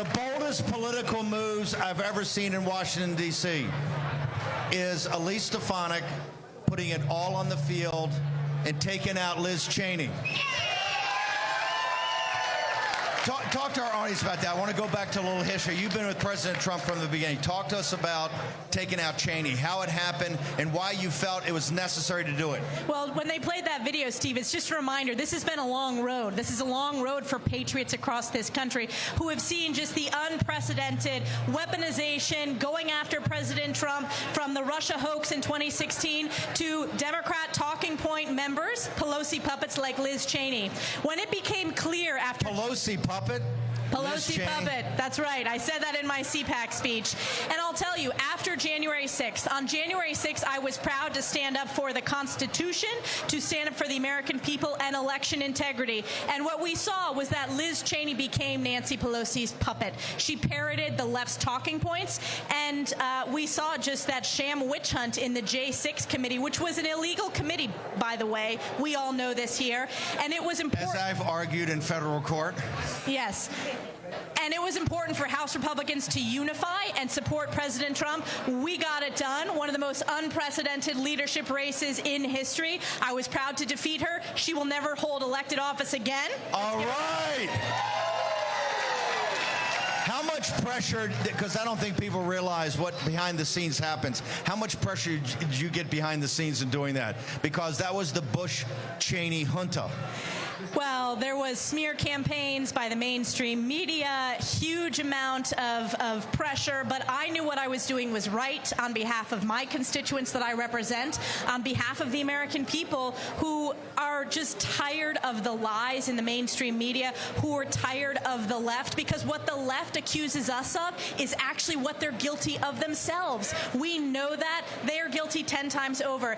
the boldest political moves I've ever seen in Washington, D.C. is Elise Stefanik putting it all on the field and taking out Liz Cheney. Talk to our audience about that. I want to go back to a little history. You've been with President Trump from the beginning. Talk to us about taking out Cheney, how it happened, and why you felt it was necessary to do it. Well, when they played that video, Steve, it's just a reminder, this has been a long road. This is a long road for patriots across this country who have seen just the unprecedented weaponization, going after President Trump, from the Russia hoax in 2016 to Democrat talking point members, Pelosi puppets like Liz Cheney. When it became clear after... Pelosi puppet? Pelosi puppet. That's right. I said that in my CPAC speech. And I'll tell you, after January 6th, on January 6th, I was proud to stand up for the Constitution, to stand up for the American people and election integrity. And what we saw was that Liz Cheney became Nancy Pelosi's puppet. She parroted the left's talking points, and we saw just that sham witch hunt in the J6 committee, which was an illegal committee, by the way. We all know this here. And it was important. As I've argued in federal court. Yes. And it was important for House Republicans to unify and support President Trump. We got it done. One of the most unprecedented leadership races in history. I was proud to defeat her. She will never hold elected office again. All right. How much pressure, because I don't think people realize what behind the scenes happens, how much pressure did you get behind the scenes in doing that? Because that was the Bush-Cheney junta. Well, there was smear campaigns by the mainstream media, huge amount of pressure, but I knew what I was doing was right on behalf of my constituents that I represent, on behalf of the American people who are just tired of the lies in the mainstream media, who are tired of the left, because what the left accuses us of is actually what they're guilty of themselves. We know that. They are guilty 10 times over.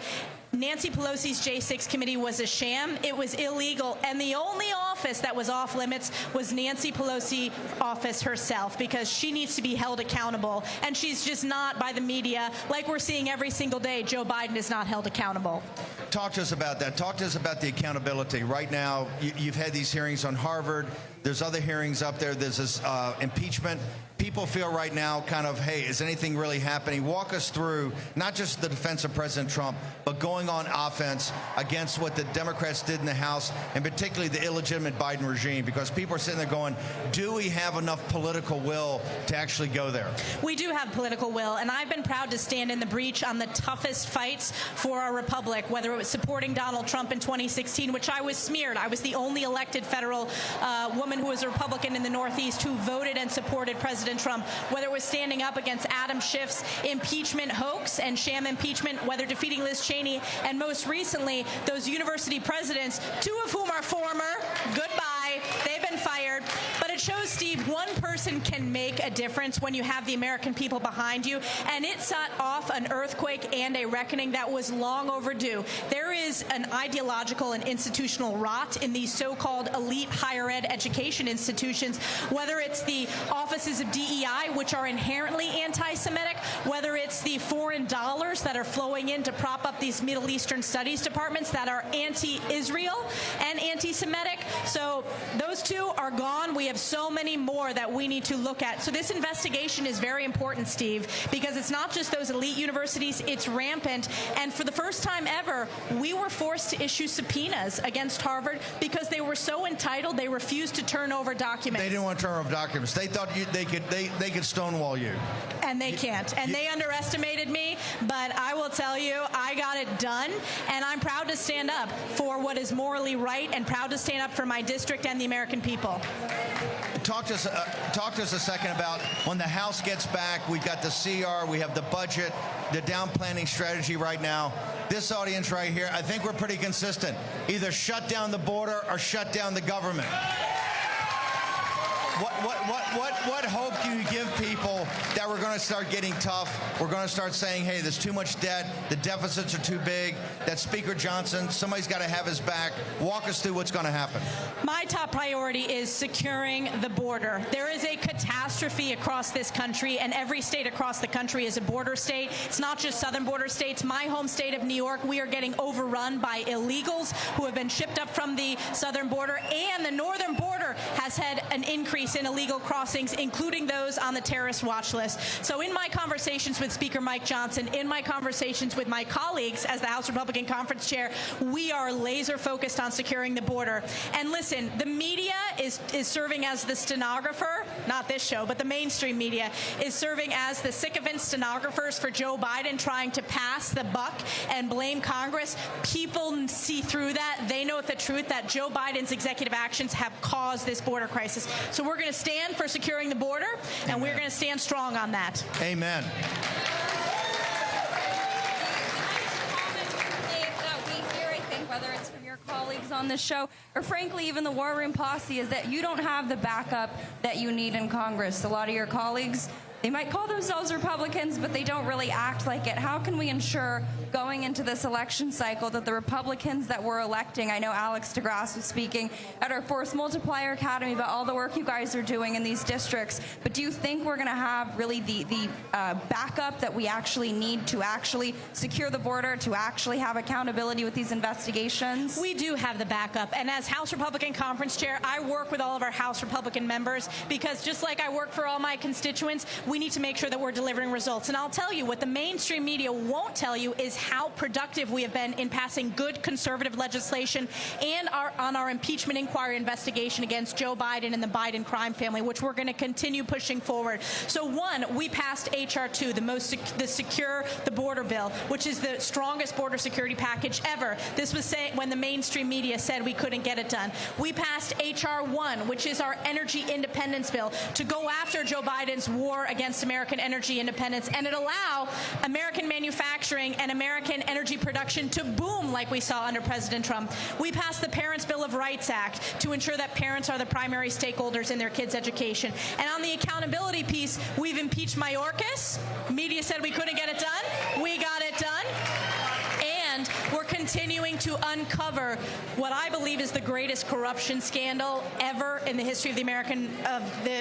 Nancy Pelosi's J6 committee was a sham. It was illegal. And the only office that was off limits was Nancy Pelosi's office herself, because she needs to be held accountable. And she's just not, by the media, like we're seeing every single day. Joe Biden is not held accountable. Talk to us about that. Talk to us about the accountability. Right now, you've had these hearings on Harvard. There's other hearings up there. There's this impeachment. People feel right now kind of, hey, is anything really happening? Walk us through not just the defense of President Trump, but going on offense against what the Democrats did in the House, and particularly the illegitimate Biden regime, because people are sitting there going, do we have enough political will to actually go there? We do have political will, and I've been proud to stand in the breach on the toughest fights for our republic, whether it was supporting Donald Trump in 2016, which I was smeared. I was the only elected federal woman who was a Republican in the Northeast who voted and supported President Trump, whether it was standing up against Adam Schiff's impeachment hoax and sham impeachment, whether defeating Liz Cheney, and most recently, those university presidents, 2 of whom are former. Goodbye. They've been fired. But it shows, Steve, one person can make a difference when you have the American people behind you, and it set off an earthquake and a reckoning that was long overdue. There is an ideological and institutional rot in these so-called elite higher ed education institutions, whether it's the offices of DEI, which are inherently anti-Semitic, whether it's the foreign dollars that are flowing in to prop up these Middle Eastern studies departments that are anti-Israel and anti-Semitic. So those 2 are gone. We have so many more that we need to look at. So this investigation is very important, Steve, because it's not just those elite universities, it's rampant. And for the first time ever, we were forced to issue subpoenas against Harvard because they were so entitled they refused to turn over documents. They didn't want to turn over documents. They thought they could stonewall you. And they can't. And they underestimated me, but I will tell you, I got it done, and I'm proud to stand up for what is morally right and proud to stand up for my district and the American people. Talk to us a second about when the House gets back. We've got the CR, we have the budget, the down planning strategy right now. This audience right here, I think we're pretty consistent. Either shut down the border or shut down the government. What hope do you give people that we're going to start getting tough? We're going to start saying, hey, there's too much debt, the deficits are too big, that Speaker Johnson, somebody's got to have his back. Walk us through what's going to happen. My top priority is securing the border. There is a catastrophe across this country, and every state across the country is a border state. It's not just southern border states. My home state of New York, we are getting overrun by illegals who have been shipped up from the southern border, and the northern border has had an increase increase in illegal crossings, including those on the terrorist watch list. So in my conversations with Speaker Mike Johnson, in my conversations with my colleagues as the House Republican Conference Chair, we are laser focused on securing the border. And listen, the media is serving as the stenographer, not this show, but the mainstream media is serving as the sycophant stenographers for Joe Biden trying to pass the buck and blame Congress. People see through that. They know the truth that Joe Biden's executive actions have caused this border crisis. So we're going to stand for securing the border, and we're going to stand strong on that. Amen. Whether it's from your colleagues on this show or frankly even the War Room posse, is that you don't have the backup that you need in Congress. A lot of your colleagues, they might call themselves Republicans, but they don't really act like it. How can we ensure going into this election cycle that the Republicans that we're electing, I know Alex DeGrasse was speaking at our Force Multiplier Academy about all the work you guys are doing in these districts, but do you think we're going to have really the backup that we actually need to actually secure the border, to actually have accountability with these investigations? We do have the backup, and as House Republican Conference Chair, I work with all of our House Republican members because just like I work for all my constituents, we need to make sure that we're delivering results. And I'll tell you, what the mainstream media won't tell you is how productive we have been in passing good conservative legislation and on our impeachment inquiry investigation against Joe Biden and the Biden crime family, which we're going to continue pushing forward. So one, we passed H.R. 2, the Secure the Border bill, which is the strongest border security package ever. This was when the mainstream media said we couldn't get it done. We passed H.R. 1, which is our energy independence bill, to go after Joe Biden's war against American energy independence, and it allow American manufacturing and American energy production to boom like we saw under President Trump. We passed the Parents' Bill of Rights Act to ensure that parents are the primary stakeholders in their kids' education. And on the accountability piece, we've impeached Mayorkas. Media said we couldn't get it done. We got it done. And we're continuing to uncover what I believe is the greatest corruption scandal ever in the history of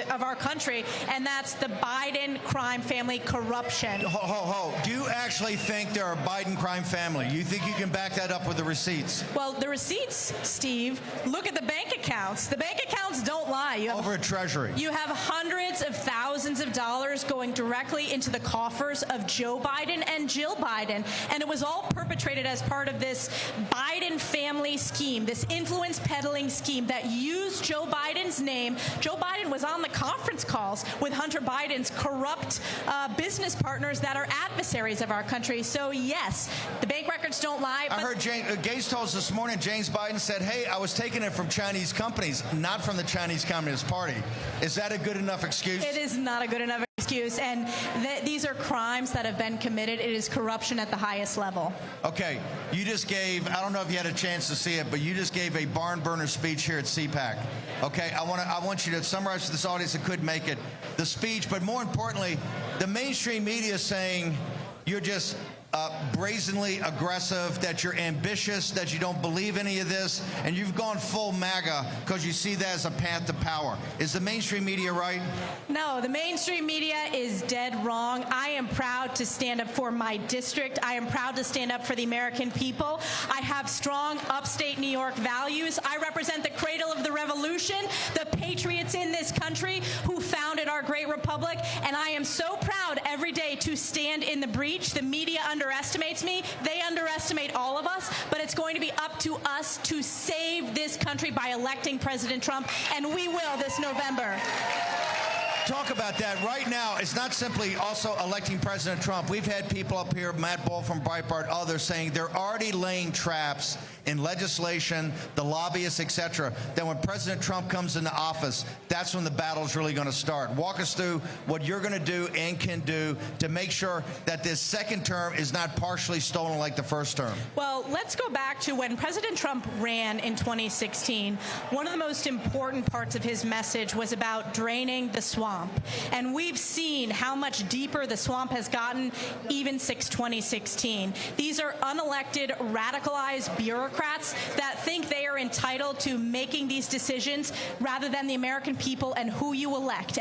of our country, and that's the Biden crime family corruption. Do you actually think they're a Biden crime family? You think you can back that up with the receipts? Well, the receipts, Steve, look at the bank accounts. The bank accounts don't lie. Over at Treasury. You have hundreds of thousands of dollars going directly into the coffers of Joe Biden and Jill Biden, and it was all perpetrated as part of this Biden family scheme, this influence peddling scheme that used Joe Biden's name. Joe Biden was on the conference calls with Hunter Biden's corrupt business partners that are adversaries of our country. So yes, the bank records don't lie. I heard Gates told us this morning, James Biden said, hey, I was taking it from Chinese companies, not from the Chinese Communist Party. Is that a good enough excuse? It is not a good enough excuse, and these are crimes that have been committed. It is corruption at the highest level. Okay, you just gave, I don't know if you had a chance to see it, but you just gave a barn burner speech here at CPAC. Okay, I want you to summarize for this audience that couldn't make it, the speech, but more importantly, the mainstream media saying you're just brazenly aggressive, that you're ambitious, that you don't believe any of this, and you've gone full MAGA because you see that as a path to power. Is the mainstream media right? No, the mainstream media is dead wrong. I am proud to stand up for my district. I am proud to stand up for the American people. I have strong upstate New York values. I represent the cradle of the revolution, the patriots in this country who founded our great republic, and I am so proud every day to stand in the breach. The media underestimates me. They underestimate all of us, but it's going to be up to us to save this country by electing President Trump, and we will this November. Talk about that. Right now, it's not simply also electing President Trump. We've had people up here, Matt Bull from Breitbart, others, saying they're already laying traps in legislation, the lobbyists, etc., that when President Trump comes into office, that's when the battle's really going to start. Walk us through what you're going to do and can do to make sure that this second term is not partially stolen like the first term. Well, let's go back to when President Trump ran in 2016. One of the most important parts of his message was about draining the swamp. And we've seen how much deeper the swamp has gotten even since 2016. These are unelected, radicalized bureaucrats that think they are entitled to making these decisions rather than the American people and who you elect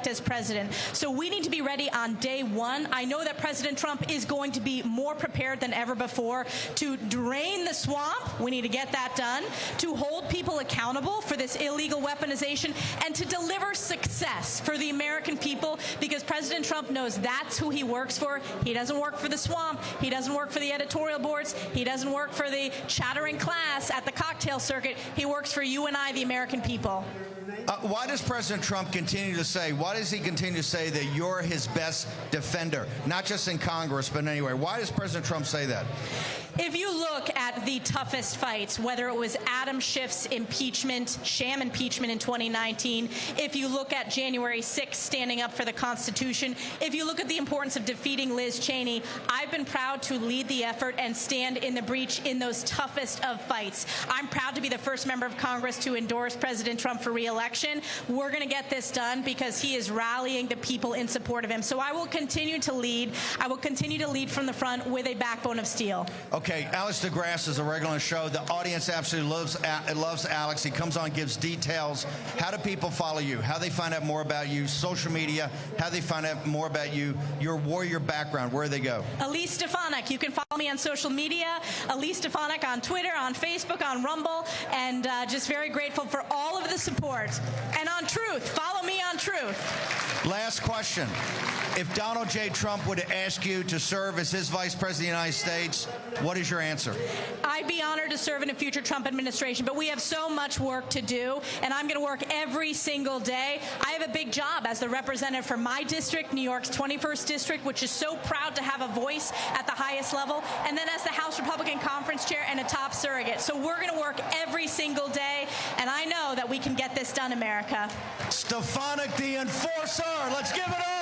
as president. So we need to be ready on day one. I know that President Trump is going to be more prepared than ever before to drain the swamp We need to get that done, to hold people accountable for this illegal weaponization, and to deliver success for the American people, because President Trump knows that's who he works for. He doesn't work for the swamp. He doesn't work for the editorial boards. He doesn't work for the chattering class at the cocktail circuit. He works for you and I, the American people. Why does President Trump continue to say, that you're his best defender, not just in Congress, but anyway? Why does President Trump say that? If you look at the toughest fights, whether it was Adam Schiff's impeachment, sham impeachment in 2019, if you look at January 6th standing up for the Constitution, if you look at the importance of defeating Liz Cheney, I've been proud to lead the effort and stand in the breach in those toughest of fights. I'm proud to be the first member of Congress to endorse President Trump for re-election. We're going to get this done because he is rallying the people in support of him. So I will continue to lead. I will continue to lead from the front with a backbone of steel. Okay, Alex DeGrasse is a regular on the show. The audience absolutely loves Alex. He comes on, gives details. How do people follow you? How do they find out more about you? Social media. How do they find out more about you? Your warrior background. Where do they go? Elise Stefanik. You can follow me on social media. Elise Stefanik on Twitter, on Facebook, on Rumble, and just very grateful for all of the support. And on Truth. Follow me on Truth. Last question. If Donald J. Trump were to ask you to serve as his vice president of the United States, what is your answer? I'd be honored to serve in a future Trump administration, but we have so much work to do, and I'm going to work every single day. I have a big job as the representative for my district, New York's 21st district, which is so proud to have a voice at the highest level, and then as the House Republican Conference Chair and a top surrogate. So we're going to work every single day, and I know that we can get this done, America. Stefanik, the enforcer. Let's give it up.